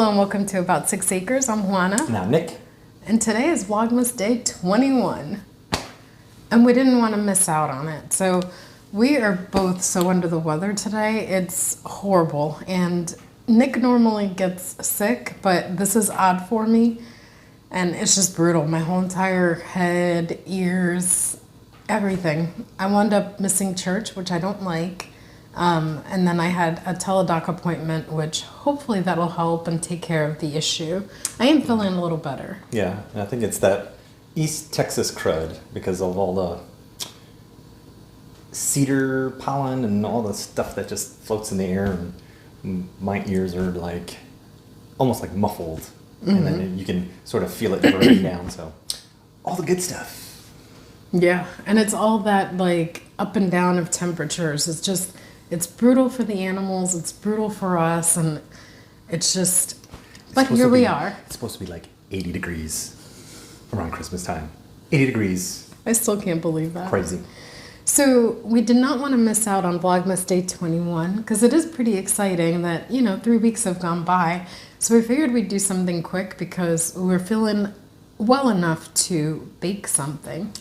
Hello and welcome to About 6 Acres. I'm Juana. Now Nick. And today is Vlogmas Day 21. And we didn't want to miss out on it. So we are both so under the weather today. It's horrible. And Nick normally gets sick, but this is odd for me. And it's just brutal. My whole entire head, ears, everything. I wound up missing church, which I don't like. And then I had a teledoc appointment, which hopefully that'll help and take care of the issue. I am feeling a little better. Yeah, I think it's that East Texas crud because of all the cedar pollen and all the stuff that just floats in the air, and my ears are like almost like muffled, and then you can sort of feel it burning down. So all the good stuff. Yeah, and it's all that like up and down of temperatures. It's brutal for the animals, it's brutal for us, and it's just, but here we are. It's supposed to be like 80 degrees around Christmas time. 80 degrees. I still can't believe that. Crazy. So we did not want to miss out on Vlogmas Day 21 because it is pretty exciting that, 3 weeks have gone by. So we figured we'd do something quick because we're feeling well enough to bake something.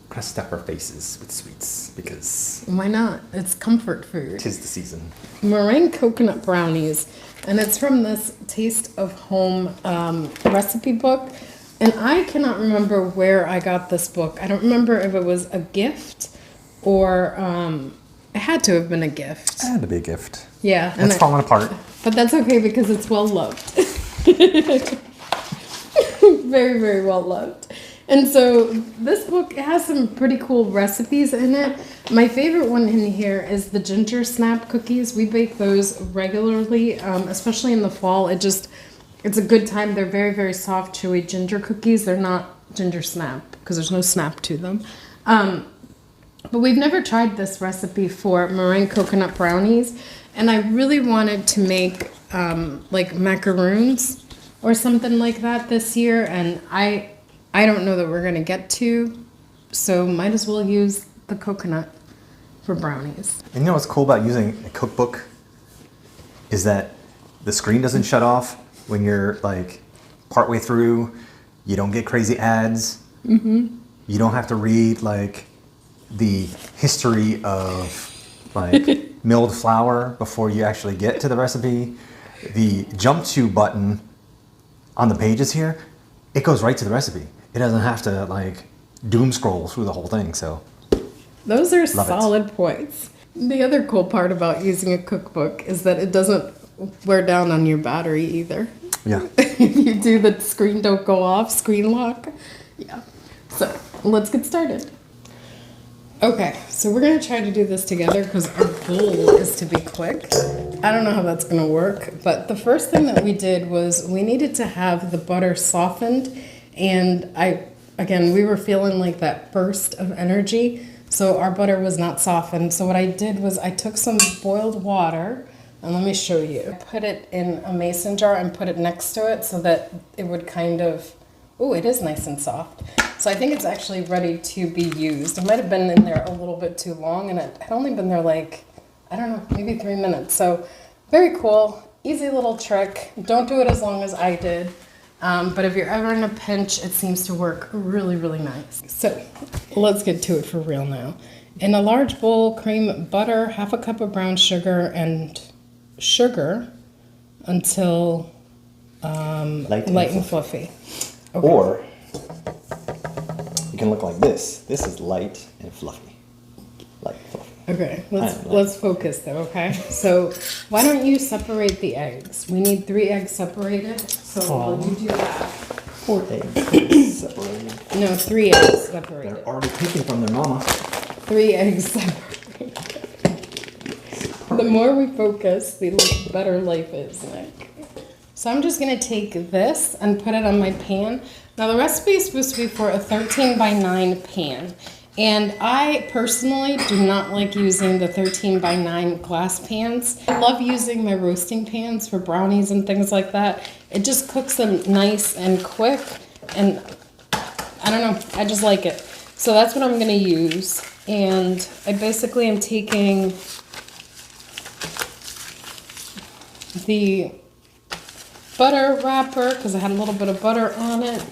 We're gonna stuff our faces with sweets because why not? It's comfort food. 'Tis the season. Meringue coconut brownies, and it's from this Taste of Home recipe book. And I cannot remember where I got this book. I don't remember if it was a gift or it had to have been a gift. It had to be a gift. Yeah, and it's falling apart. But that's okay because it's well loved. Very, very well loved. And so this book has some pretty cool recipes in it. My favorite one in here is the ginger snap cookies. We bake those regularly, especially in the fall. It's a good time. They're very, very soft, chewy ginger cookies. They're not ginger snap because there's no snap to them. But we've never tried this recipe for meringue coconut brownies. And I really wanted to make like macaroons or something like that this year. And I don't know that we're going to get to, so might as well use the coconut for brownies. And you know what's cool about using a cookbook is that the screen doesn't shut off when you're like partway through. You don't get crazy ads. You don't have to read like the history of like milled flour before you actually get to the recipe. The jump to button on the pages here, it goes right to the recipe. It doesn't have to like doom scroll through the whole thing. So those are solid points. The other cool part about using a cookbook is that it doesn't wear down on your battery either. Yeah. If you do the screen don't go off, screen lock. Yeah. So let's get started. Okay, so we're gonna try to do this together because our goal is to be quick. I don't know how that's gonna work, but the first thing that we did was we needed to have the butter softened, and we were feeling like that burst of energy, so our butter was not softened. So what I did was I took some boiled water, and let me show you. I put it in a mason jar and put it next to it so that it would kind of, oh, it is nice and soft. So I think it's actually ready to be used. It might have been in there a little bit too long, and it had only been there like, I don't know, maybe 3 minutes. So very cool, easy little trick. Don't do it as long as I did. But if you're ever in a pinch, it seems to work really, really nice. So let's get to it for real now. In a large bowl, cream butter, half a cup of brown sugar, and sugar until light and fluffy. Okay. Or you can look like this. This is light and fluffy. Light and fluffy. Okay, let's focus though, okay? So why don't you separate the eggs? We need 3 eggs separated, so while you do that. 4 eggs separated. No, 3 eggs separated. They're already taken from their mama. 3 eggs separated. The more we focus, the better life is, Nick. So I'm just gonna take this and put it on my pan. Now the recipe is supposed to be for a 13 by 9 pan. And I personally do not like using the 13 by 9 glass pans. I love using my roasting pans for brownies and things like that. It just cooks them nice and quick, and I don't know, I just like it. So that's what I'm gonna use. And I basically am taking the butter wrapper because I had a little bit of butter on it,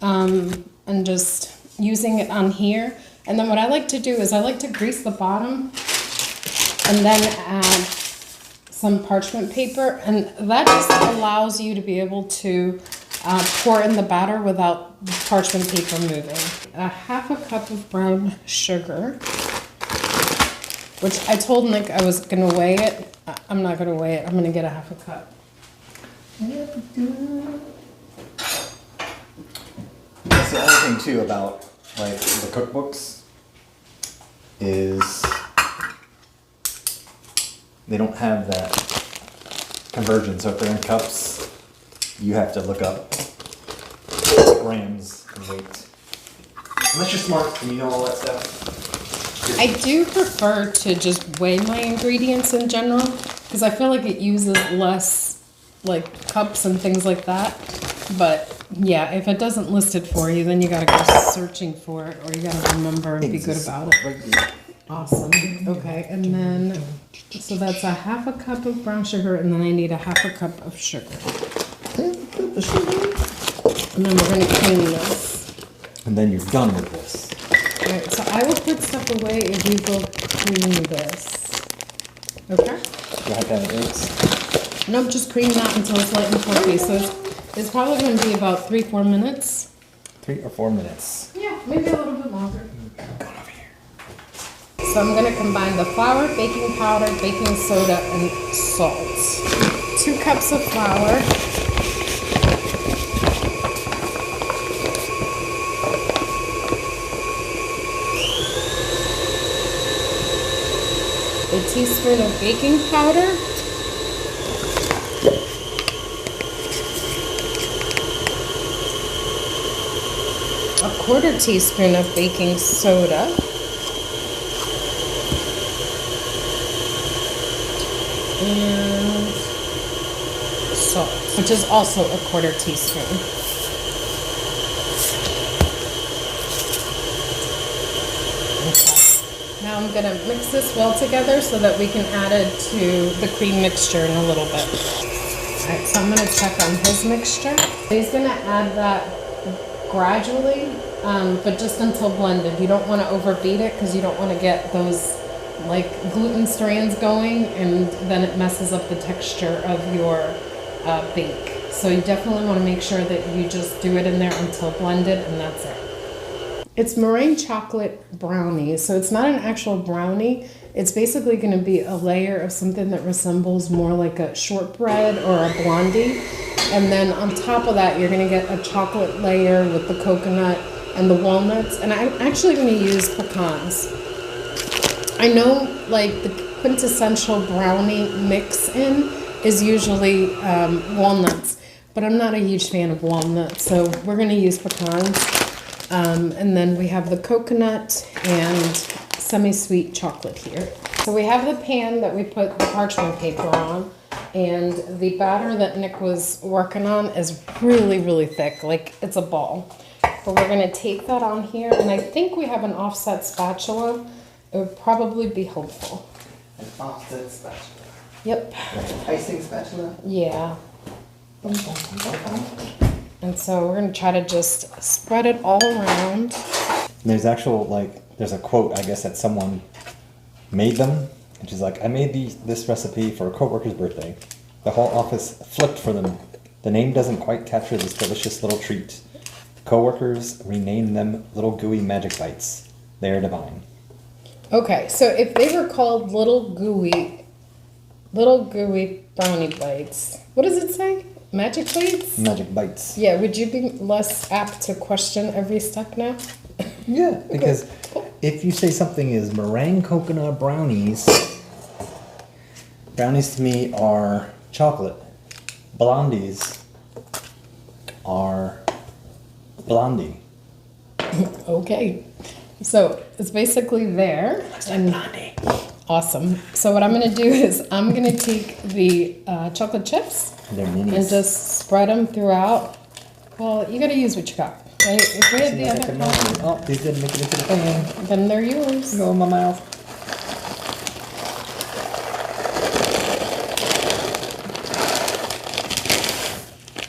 and just using it on here. And then what I like to do is I like to grease the bottom and then add some parchment paper, and that just allows you to be able to pour in the batter without the parchment paper moving. A half a cup of brown sugar, which I told Nick I was gonna weigh it. I'm not gonna weigh it, I'm gonna get a half a cup. That's the other thing too about like the cookbooks is they don't have that conversion. So if they're in cups, you have to look up grams and weight. Unless you're smart and you know all that stuff. I do prefer to just weigh my ingredients in general because I feel like it uses less like cups and things like that. But yeah, if it doesn't list it for you, then you gotta go searching for it, or you gotta remember and be good about it. Awesome. Okay, and then so that's a half a cup of brown sugar, and then I need a half a cup of sugar. And then we're gonna clean this. And then you're done with this. Alright, so I will put stuff away if you go clean this. Okay? You have to have eggs. Nope, just cream that until it's light and fluffy. So it's probably going to be about 3-4 minutes. 3 or 4 minutes. Yeah, maybe a little bit longer. Go over here. So I'm going to combine the flour, baking powder, baking soda, and salt. 2 cups of flour. A teaspoon of baking powder. A 1/4 teaspoon of baking soda. And salt, which is also a 1/4 teaspoon. Okay. Now I'm going to mix this well together so that we can add it to the cream mixture in a little bit. Alright, so I'm going to check on his mixture. He's going to add that gradually, but just until blended. You don't want to overbeat it because you don't want to get those like gluten strands going, and then it messes up the texture of your bake. So you definitely want to make sure that you just do it in there until blended, and that's it. It's meringue chocolate brownie, so it's not an actual brownie. It's basically going to be a layer of something that resembles more like a shortbread or a blondie. And then on top of that, you're going to get a chocolate layer with the coconut and the walnuts. And I'm actually going to use pecans. I know like the quintessential brownie mix-in is usually walnuts, but I'm not a huge fan of walnuts, so we're going to use pecans. And then we have the coconut and semi-sweet chocolate here. So we have the pan that we put the parchment paper on, and the batter that Nick was working on is really, really thick, like it's a ball. But we're gonna take that on here, and I think we have an offset spatula. It would probably be helpful. An offset spatula. Yep. Like an icing spatula? Yeah. And so we're gonna try to just spread it all around. There's actual, like, there's a quote, I guess, that someone made them. And she's like, I made this recipe for a coworker's birthday. The whole office flipped for them. The name doesn't quite capture this delicious little treat. Coworkers renamed them Little Gooey Magic Bites. They are divine. Okay, so if they were called Little Gooey Brownie Bites, what does it say? Magic Bites? Magic Bites. Yeah, would you be less apt to question every step now? Yeah, because if you say something is meringue coconut brownies, brownies to me are chocolate. Blondies are blondie. Okay, so it's basically there. And awesome. So what I'm going to do is I'm going to take the chocolate chips They're minis. and just spread them throughout. Well, you got to use what you got. Right? If we had the other kind, Oh, these didn't make it into the pan. then they're yours. Go in my mouth.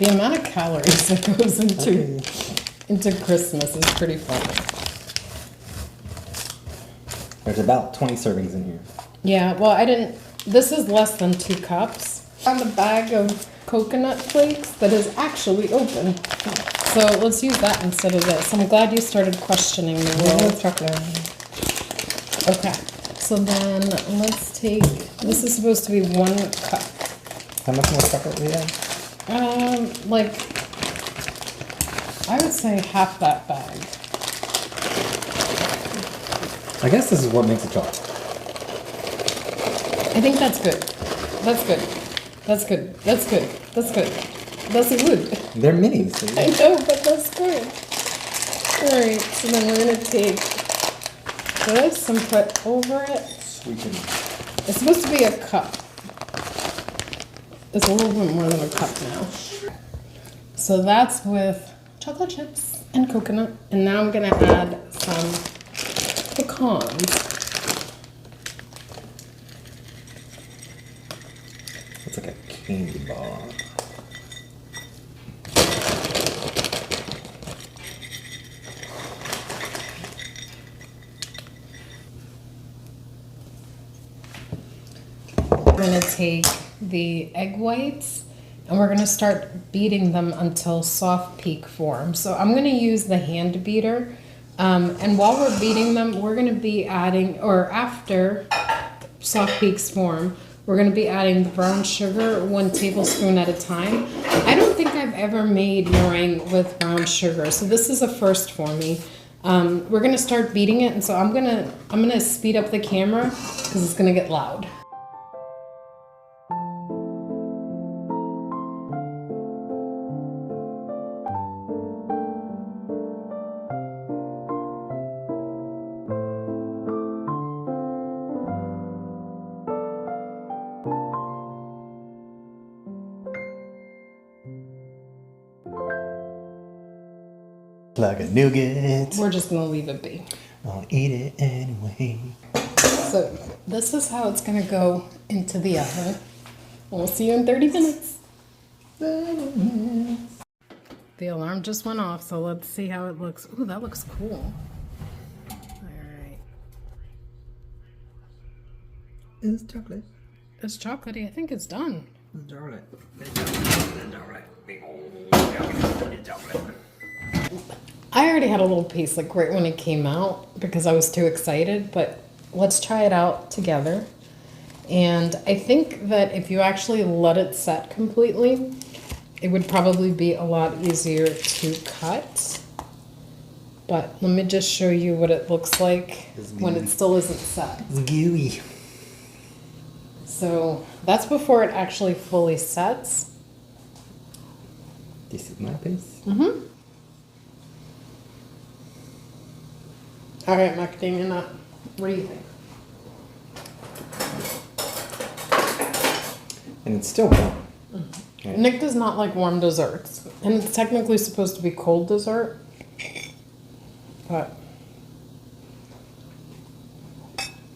The amount of calories that goes into Christmas is pretty funny. There's about 20 servings in here. Yeah, well, this is less than 2 cups. I found a bag of coconut flakes that is actually open. So let's use that instead of this. I'm glad you started questioning the world. Okay, so then let's take, this is supposed to be 1 cup. How much more chocolate do you have? Like, I would say half that bag. I guess this is what makes it chocolate. I think that's good. That's good. That's good. That's good. That's good. That's good. They're minis. I know, but that's good. Alright, so then we're gonna take this and put over it. Sweeten. It's supposed to be a cup. It's a little bit more than a cup now. So that's with chocolate chips and coconut. And now I'm gonna add some pecans. It's like a candy bar. We're gonna take the egg whites and we're gonna start beating them until soft peak form. So I'm gonna use the hand beater. And while we're beating them, we're gonna be adding, or after soft peaks form, we're gonna be adding the brown sugar 1 tablespoon at a time. I don't think I've ever made meringue with brown sugar, so this is a first for me. We're gonna start beating it, and so I'm gonna speed up the camera because it's gonna get loud. Like a nougat. We're just gonna leave it be. I'll eat it anyway. So this is how it's gonna go into the oven. We'll see you in 30 minutes. The alarm just went off, so let's see how it looks. Ooh, that looks cool. All right. It's chocolate. It's chocolatey. I think it's done. It's chocolate. I already had a little piece like right when it came out because I was too excited, but let's try it out together. And I think that if you actually let it set completely, it would probably be a lot easier to cut. But let me just show you what it looks like when it still isn't set. It's gooey. So that's before it actually fully sets. This is my piece. Mm-hmm. All right, Macadamia nut. What do you think? And it's still warm. Mm-hmm. Right. Nick does not like warm desserts. And it's technically supposed to be cold dessert. But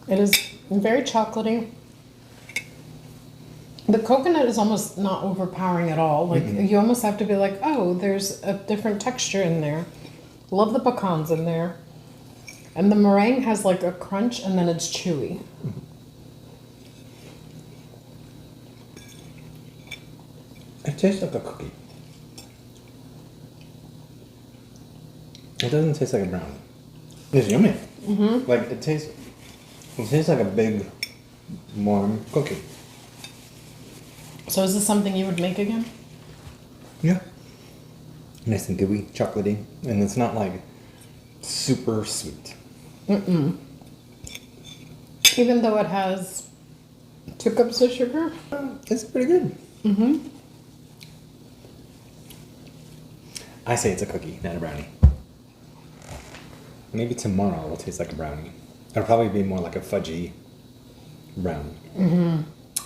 it is very chocolatey. The coconut is almost not overpowering at all. Like you almost have to be like, oh, there's a different texture in there. Love the pecans in there. And the meringue has like a crunch and then it's chewy. It tastes like a cookie. It doesn't taste like a brownie. It's yummy. Mm-hmm. Like it tastes like a big, warm cookie. So is this something you would make again? Yeah. Nice and gooey, chocolatey, and it's not like super sweet. Mm-mm. Even though it has 2 cups of sugar? It's pretty good. Mm-hmm. I say it's a cookie, not a brownie. Maybe tomorrow it will taste like a brownie. It'll probably be more like a fudgy brownie. Mm-hmm.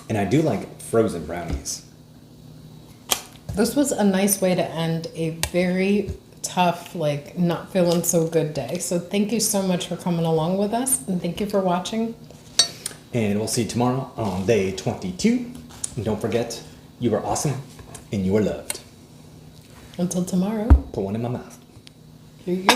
And I do like frozen brownies. This was a nice way to end a very tough, like, not feeling so good day. So thank you so much for coming along with us, and thank you for watching. And we'll see you tomorrow on day 22. And don't forget, you are awesome and you are loved. Until tomorrow. Put one in my mouth. Here you go.